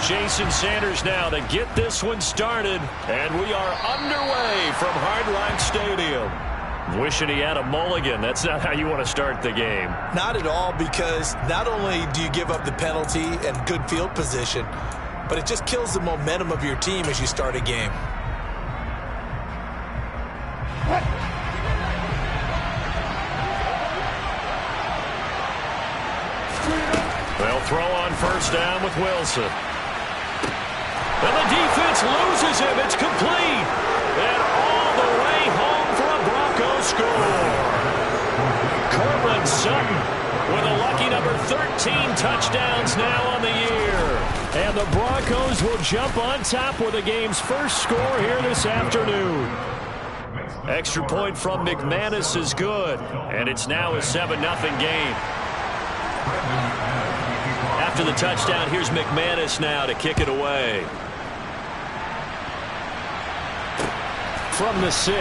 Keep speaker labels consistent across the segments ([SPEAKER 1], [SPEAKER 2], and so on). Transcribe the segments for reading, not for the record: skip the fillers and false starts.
[SPEAKER 1] Jason Sanders now to get this one started. And we are underway from Hard Rock Stadium. Wishing he had a mulligan. That's not how you want to start the game.
[SPEAKER 2] Not at all, because not only do you give up the penalty and good field position, but it just kills the momentum of your team as you start a game.
[SPEAKER 1] They'll throw on first down with Wilson. And the defense loses him. It's complete. And all the way home for a Broncos score. Courtland Sutton with a lucky number 13 touchdowns now on the year. And the Broncos will jump on top with the game's first score here this afternoon. Extra point from McManus is good. And it's now a 7-0 game. After the touchdown, here's McManus now to kick it away. From the 6.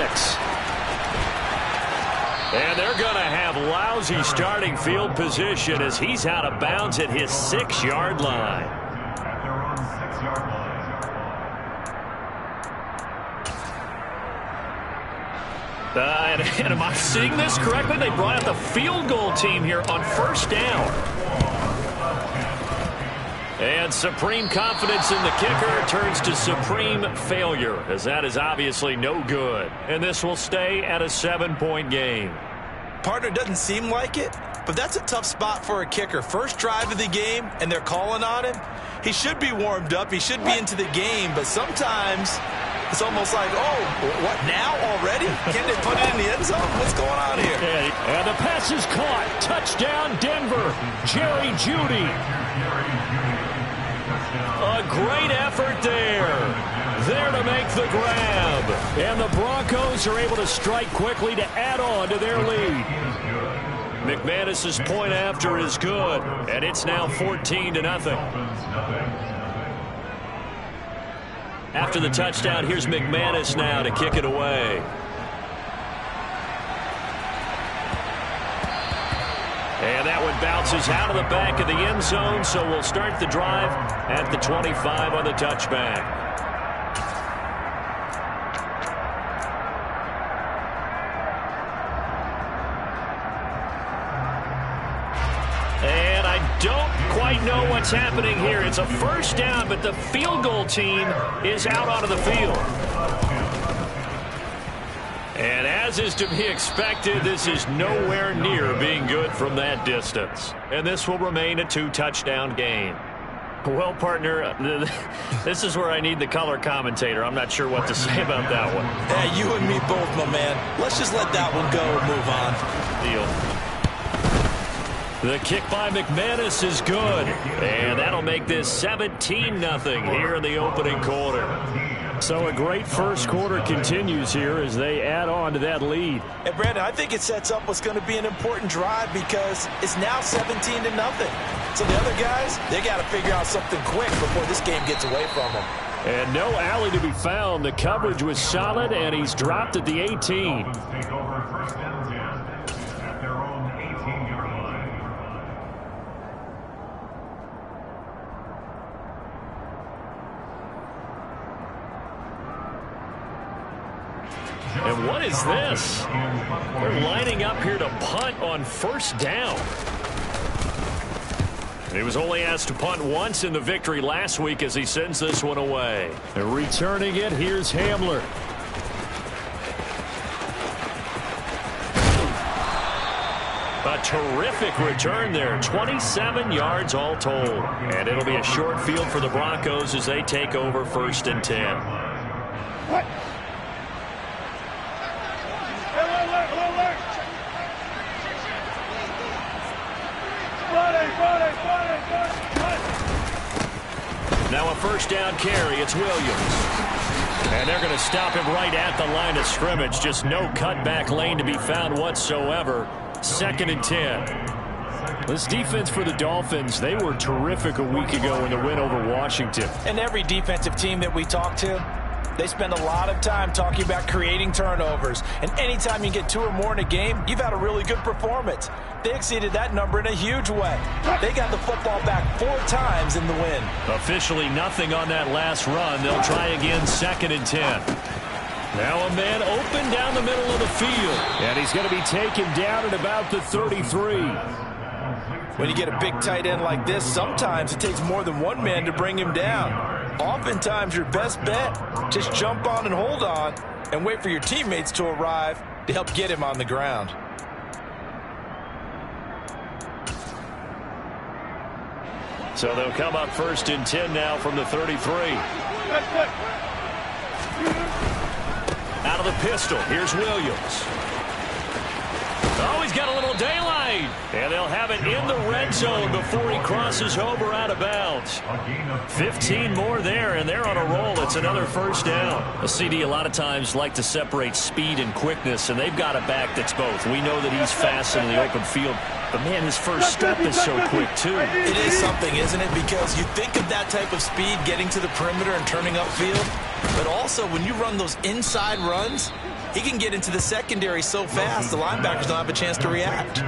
[SPEAKER 1] And they're going to have lousy starting field position as he's out of bounds at his 6-yard line. And am I seeing this correctly? They brought out the field goal team here on first down. And supreme confidence in the kicker turns to supreme failure, as that is obviously no good. And this will stay at a 7-point game.
[SPEAKER 2] Partner, doesn't seem like it, but that's a tough spot for a kicker. First drive of the game, and they're calling on him. He should be warmed up. He should be into the game, but sometimes it's almost like, oh, what now already? Can they put it in the end zone? What's going on here?
[SPEAKER 1] And the pass is caught. Touchdown, Denver. Jerry Jeudy. A great effort there to make the grab. And the Broncos are able to strike quickly to add on to their lead. McManus's point after is good, and it's now 14-0. After the touchdown, here's McManus now to kick it away. And that one bounces out of the back of the end zone, so we'll start the drive at the 25 on the touchback. And I don't quite know what's happening here. It's a first down, but the field goal team is out onto the field. And as is to be expected, this is nowhere near being good from that distance. And this will remain a 2-touchdown game. Well, partner, this is where I need the color commentator. I'm not sure what to say about that one.
[SPEAKER 2] Hey, you and me both, my man. Let's just let that one go and move on.
[SPEAKER 1] Deal. The kick by McManus is good. And that'll make this 17-0 here in the opening quarter. So a great first quarter continues here as they add on to that lead.
[SPEAKER 2] And Brandon, I think it sets up what's going to be an important drive because it's now 17-0. So the other guys, they got to figure out something quick before this game gets away from them.
[SPEAKER 1] And no alley to be found. The coverage was solid, and he's dropped at the 18. And what is this? They're lining up here to punt on first down. He was only asked to punt once in the victory last week as he sends this one away. And returning it, here's Hamler. A terrific return there. 27 yards all told. And it'll be a short field for the Broncos as they take over 1st and 10. Now a first down carry. It's Williams. And they're going to stop him right at the line of scrimmage. Just no cutback lane to be found whatsoever. 2nd and 10. This defense for the Dolphins, they were terrific a week ago in the win over Washington.
[SPEAKER 2] And every defensive team that we talk to, They spend a lot of time talking about creating turnovers. And anytime you get 2 or more in a game, you've had a really good performance. They exceeded that number in a huge way. They got the football back 4 times in the win.
[SPEAKER 1] Officially nothing on that last run. They'll try again, 2nd and 10. Now a man open down the middle of the field. And he's going to be taken down at about the 33.
[SPEAKER 2] When you get a big tight end like this, sometimes it takes more than one man to bring him down. Oftentimes, your best bet, just jump on and hold on and wait for your teammates to arrive to help get him on the ground.
[SPEAKER 1] So they'll come up 1st and 10 now from the 33. Out of the pistol, here's Williams. Oh, he's got a little daylight. And they'll have it in the red zone before he crosses over out of bounds. 15 more there, and they're on a roll. It's another 1st down. A CD a lot of times like to separate speed and quickness, and they've got a back that's both. We know that he's fast in the open field, but, man, his first step is so quick, too.
[SPEAKER 2] It is something, isn't it? Because you think of that type of speed getting to the perimeter and turning upfield, but also when you run those inside runs, he can get into the secondary so fast the linebackers don't have a chance to react.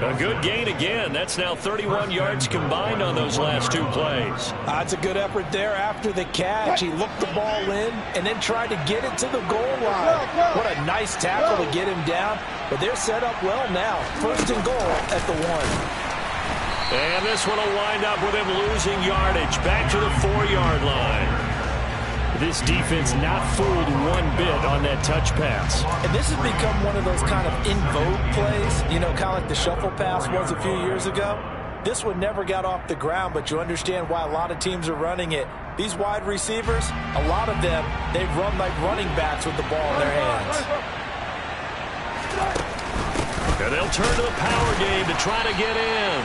[SPEAKER 1] A good gain again. That's now 31 yards combined on those last 2 plays.
[SPEAKER 2] That's a good effort there after the catch. He looked the ball in and then tried to get it to the goal line. What a nice tackle to get him down. But they're set up well now. 1st and goal at the 1.
[SPEAKER 1] And this one will wind up with him losing yardage. Back to the 4-yard line. This defense not fooled one bit on that touch pass.
[SPEAKER 2] And this has become one of those kind of in vogue plays, you know, kind of like the shuffle pass was a few years ago. This one never got off the ground, but you understand why a lot of teams are running it. These wide receivers, a lot of them, they run like running backs with the ball in their hands.
[SPEAKER 1] And they'll turn to the power game to try to get in.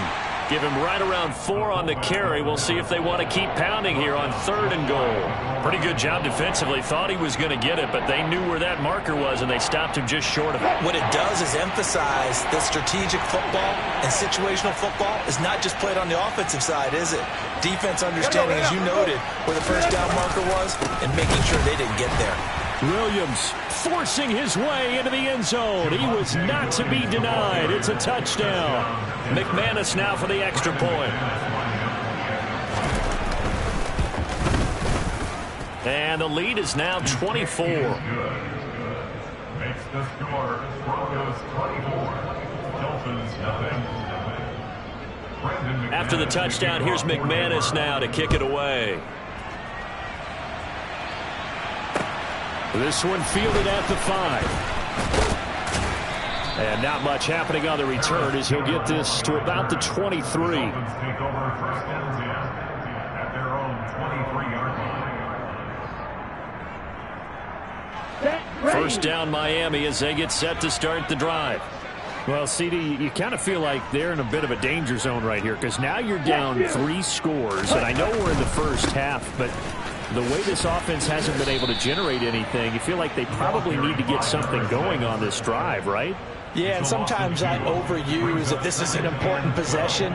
[SPEAKER 1] Give him right around 4 on the carry. We'll see if they want to keep pounding here on 3rd and goal. Pretty good job defensively. Thought he was going to get it, but they knew where that marker was, and they stopped him just short of it.
[SPEAKER 2] What it does is emphasize that strategic football and situational football is not just played on the offensive side, is it? Defense understanding, as you noted, where the 1st down marker was and making sure they didn't get there.
[SPEAKER 1] Williams forcing his way into the end zone. He was not to be denied. It's a touchdown. McManus now for the extra point. And the lead is now 24.
[SPEAKER 3] Makes the score Broncos 24, Dolphins nothing.
[SPEAKER 1] After the touchdown, here's McManus now to kick it away. This one fielded at the 5. And not much happening on the return as he'll get this to about the 23.
[SPEAKER 3] Take over 1st and 10 at their own 23-yard line.
[SPEAKER 1] First down Miami as they get set to start the drive.
[SPEAKER 4] Well, CD, you kind of feel like they're in a bit of a danger zone right here because now you're down 3 scores. And I know we're in the first half, but the way this offense hasn't been able to generate anything, you feel like they probably need to get something going on this drive, right?
[SPEAKER 2] Yeah, and sometimes I overuse if this is an important possession.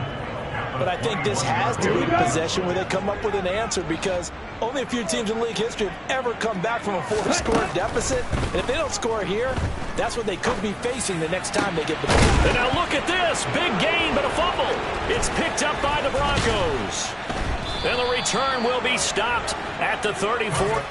[SPEAKER 2] But I think this has to be the possession where they come up with an answer because only a few teams in league history have ever come back from a 4-score deficit. And if they don't score here, that's what they could be facing the next time they get the ball.
[SPEAKER 1] And now look at this. Big gain, but a fumble. It's picked up by the Broncos. And the return will be stopped at the 34.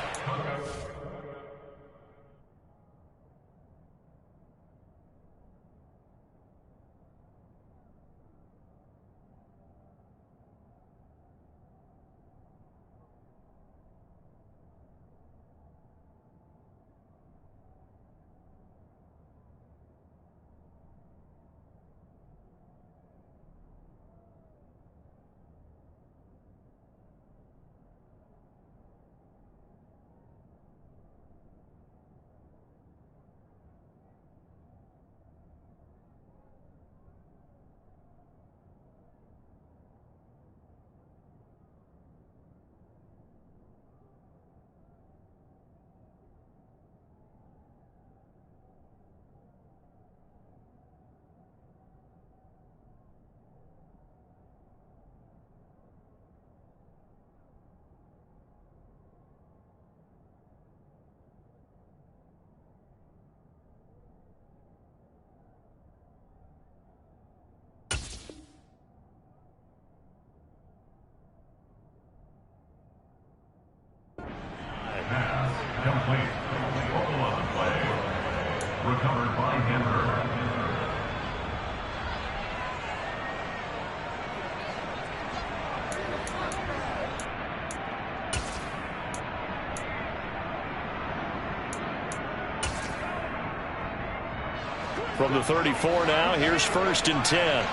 [SPEAKER 1] From the 34 now, here's 1st and 10.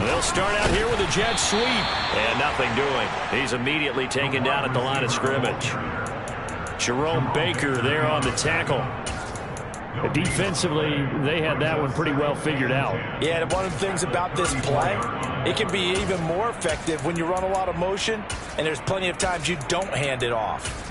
[SPEAKER 1] They'll start out here with a jet sweep. And nothing doing. He's immediately taken down at the line of scrimmage. Jerome Baker there on the tackle.
[SPEAKER 4] Defensively, they had that one pretty well figured out.
[SPEAKER 2] Yeah, and one of the things about this play, it can be even more effective when you run a lot of motion, and there's plenty of times you don't hand it off.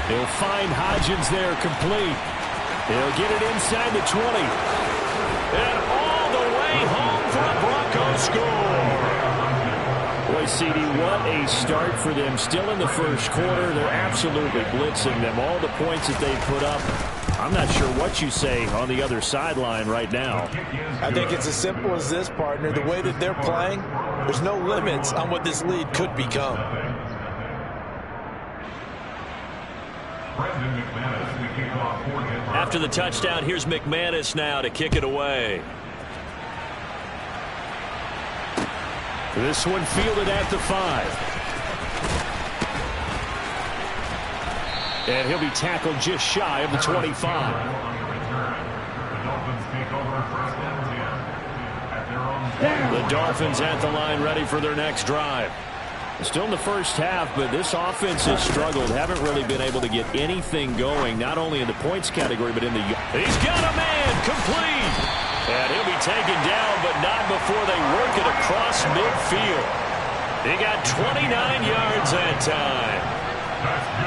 [SPEAKER 4] He'll find Hodgins there complete. He'll get it inside the 20.
[SPEAKER 1] And all the way home for a Broncos score.
[SPEAKER 4] Boy, CD, what a start for them. Still in the first quarter. They're absolutely blitzing them. All the points that they put up. I'm not sure what you say on the other sideline right now.
[SPEAKER 2] I think it's as simple as this, partner. The way that they're playing, there's no limits on what this lead could become.
[SPEAKER 1] After the touchdown, here's McManus now to kick it away.
[SPEAKER 4] This one fielded at the 5. And he'll be tackled just shy of the 25.
[SPEAKER 1] The Dolphins at the line, ready for their next drive.
[SPEAKER 4] Still in the first half, but this offense has struggled. Haven't really been able to get anything going, not only in the points category, but in the...
[SPEAKER 1] He's got a man, complete. And he'll be taken down, but not before they work it across midfield. He got 29 yards that time.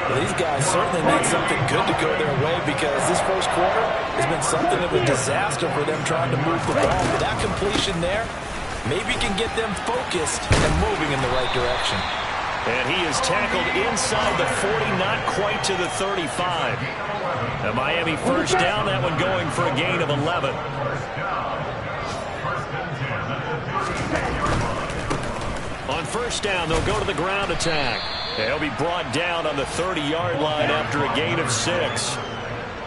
[SPEAKER 2] Well, these guys certainly need something good to go their way, because this first quarter has been something of a disaster for them trying to move the ball. But that completion there maybe can get them focused and moving in the right direction.
[SPEAKER 1] And he is tackled inside the 40, not quite to the 35. The Miami first down, that one going for a gain of 11. On first down, they'll go to the ground attack. They'll be brought down on the 30-yard line after a gain of 6.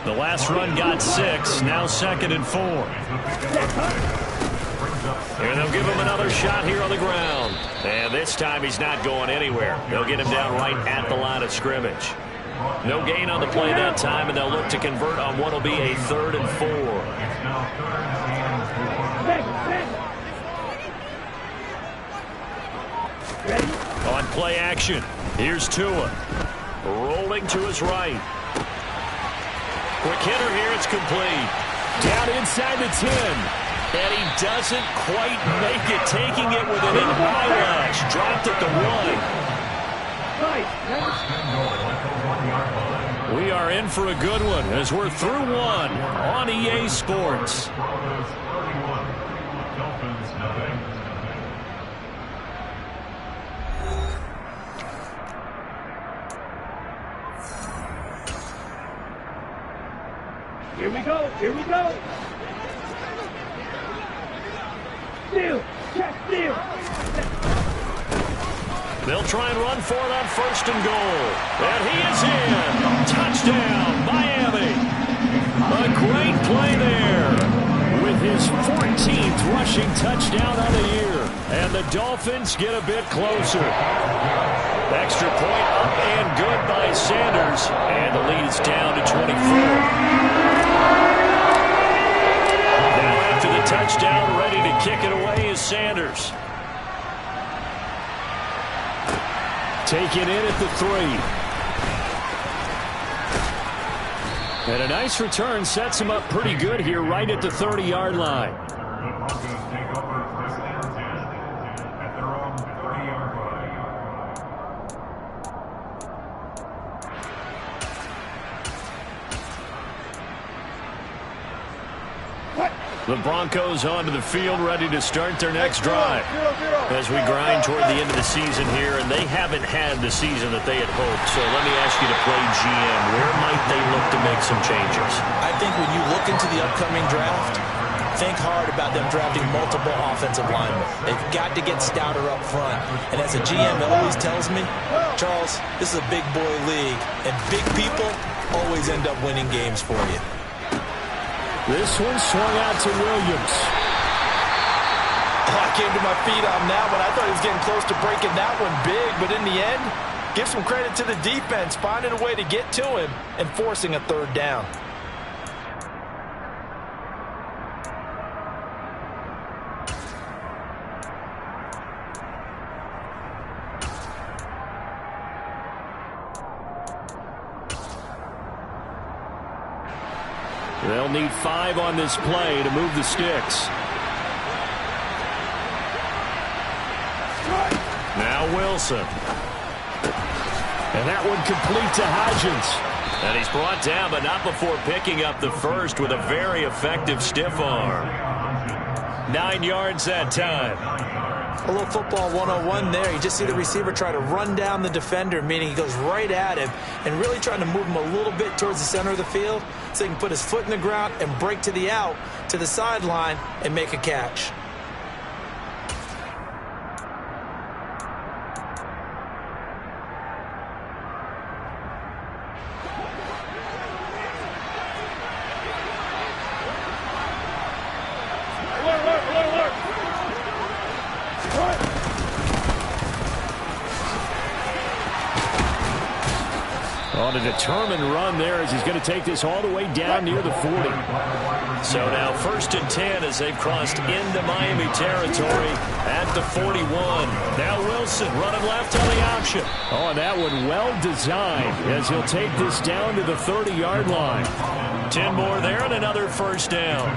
[SPEAKER 1] The last run got 6, now 2nd and 4. And they'll give him another shot here on the ground. And this time he's not going anywhere. They'll get him down right at the line of scrimmage. No gain on the play that time, and they'll look to convert on what will be a 3rd and 4. On play action, here's Tua. Rolling to his right. Quick hitter here, it's complete.
[SPEAKER 4] Down inside the 10.
[SPEAKER 1] And he doesn't quite make it, taking it within an eyelash. Dropped at the 1. We are in for a good one as we're through one on EA Sports.
[SPEAKER 5] Here we go. Here we go. Steal. Check steal.
[SPEAKER 1] They'll try and run for it on 1st and goal. And he is in. Touchdown, Miami. A great play there with his 14th rushing touchdown on the year. And the Dolphins get a bit closer. Extra point up and good by Sanders. And the lead is down to 24. To the touchdown, ready to kick it away is Sanders.
[SPEAKER 4] Taken in at the 3. And a nice return sets him up pretty good here right at the 30-yard line.
[SPEAKER 1] The Broncos onto the field, ready to start their next drive. As we grind toward the end of the season here, and they haven't had the season that they had hoped. So let me ask you to play GM. Where might they look to make some changes?
[SPEAKER 2] I think when you look into the upcoming draft, think hard about them drafting multiple offensive linemen. They've got to get stouter up front. And as a GM always tells me, Charles, this is a big boy league, and big people always end up winning games for you.
[SPEAKER 4] This one swung out to Williams.
[SPEAKER 2] Oh, I came to my feet on that one. I thought he was getting close to breaking that one big, but in the end, give some credit to the defense, finding a way to get to him and forcing a third down.
[SPEAKER 4] They'll need 5 on this play to move the sticks.
[SPEAKER 1] Now Wilson.
[SPEAKER 4] And that one complete to Hodgins.
[SPEAKER 1] And he's brought down, but not before picking up the first with a very effective stiff arm. 9 yards that time.
[SPEAKER 2] A little football 101 there. You just see the receiver try to run down the defender, meaning he goes right at him and really trying to move him a little bit towards the center of the field so he can put his foot in the ground and break to the out, to the sideline, and make a catch.
[SPEAKER 4] On a determined run there as he's going to take this all the way down near the 40.
[SPEAKER 1] So now 1st and 10 as they've crossed into Miami territory at the 41. Now Wilson running left on the option.
[SPEAKER 4] Oh, and that one well designed as he'll take this down to the 30-yard line.
[SPEAKER 1] 10 more there and another first down.